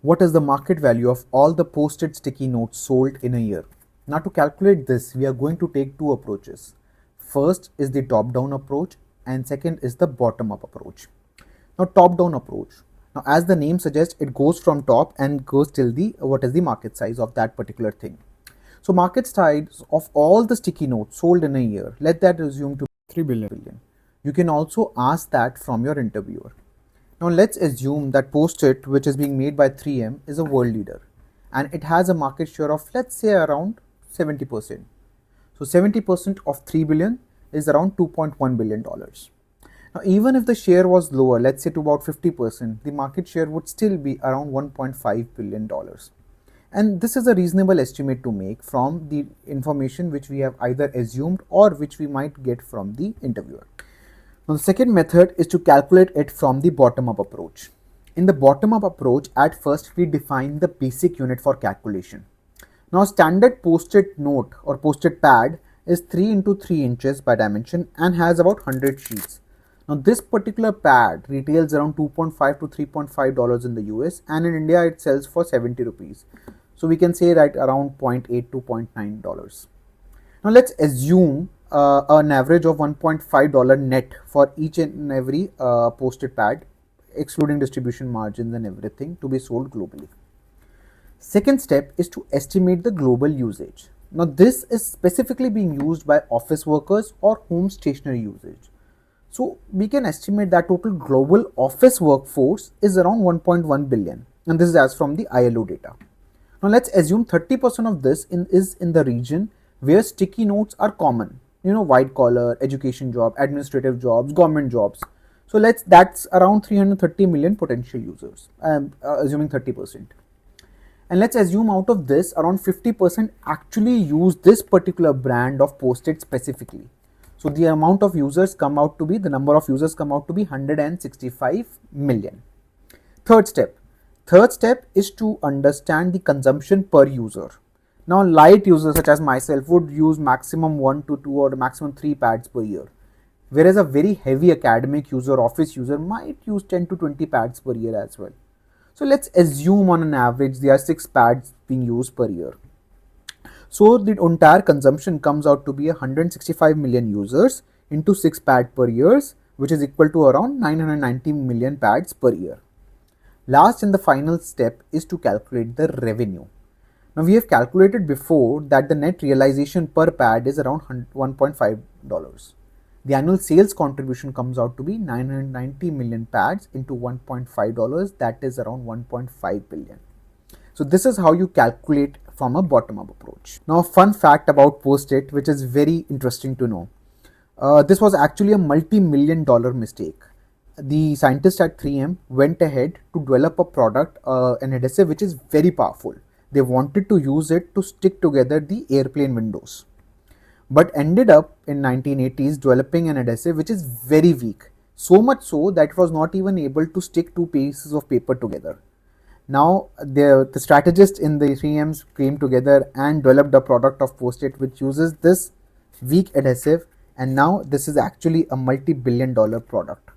What is the market value of all the posted sticky notes sold in a year? Now, to calculate this, we are going to take two approaches. First is the top-down approach, and second is the bottom-up approach. Now, top-down approach. Now, as the name suggests, it goes from top and goes till the what is the market size of that particular thing. So, market size of all the sticky notes sold in a year, let that assume to be 3 billion. You can also ask that from your interviewer. Now let's assume that Post-it, which is being made by 3M, is a world leader and it has a market share of, let's say, around 70%. So 70% of 3 billion is around $2.1 billion. Now even if the share was lower, let's say to about 50%, the market share would still be around $1.5 billion. And this is a reasonable estimate to make from the information which we have either assumed or which we might get from the interviewer. Now, the second method is to calculate it from the bottom-up approach. In the bottom-up approach, at first we define the basic unit for calculation. Now, standard Post-it note or Post-it pad is 3 into 3 inches by dimension and has about 100 sheets. Now, this particular pad retails around $2.5 to $3.5 in the US, and in India it sells for 70 rupees. So, we can say right around $0.8 to $0.9. Now, let's assume an average of $1.5 net for each and every Post-it pad, excluding distribution margins and everything, to be sold globally. Second step is to estimate the global usage. Now this is specifically being used by office workers or home stationery usage. So we can estimate that total global office workforce is around 1.1 billion, and this is as from the ILO data. Now let's assume 30% of this is in the region where sticky notes are common. White collar, education job, administrative jobs, government jobs. So that's around 330 million potential users, assuming 30%. And let's assume out of this, around 50% actually use this particular brand of Post-it specifically. So the amount of users come out to be, the number of users come out to be 165 million. Third step is to understand the consumption per user. Now, light users such as myself would use maximum 1 to 2 or maximum 3 pads per year, whereas a very heavy academic user, office user might use 10 to 20 pads per year as well. So let's assume on an average there are 6 pads being used per year. So the entire consumption comes out to be 165 million users into 6 pads per year, which is equal to around 990 million pads per year. Last and the final step is to calculate the revenue. Now we have calculated before that the net realization per pad is around $1.5. The annual sales contribution comes out to be 990 million pads into $1.5, that is around 1.5 billion. So this is how you calculate from a bottom-up approach. Now a fun fact about Post-it, which is very interesting to know. This was actually a multi-million dollar mistake. The scientists at 3M went ahead to develop a product, an adhesive which is very powerful. They wanted to use it to stick together the airplane windows, but ended up in 1980s developing an adhesive which is very weak, so much so that it was not even able to stick 2 pieces of paper together. Now the strategists in the 3Ms came together and developed a product of Post-it which uses this weak adhesive, and now this is actually a multi-billion-dollar product.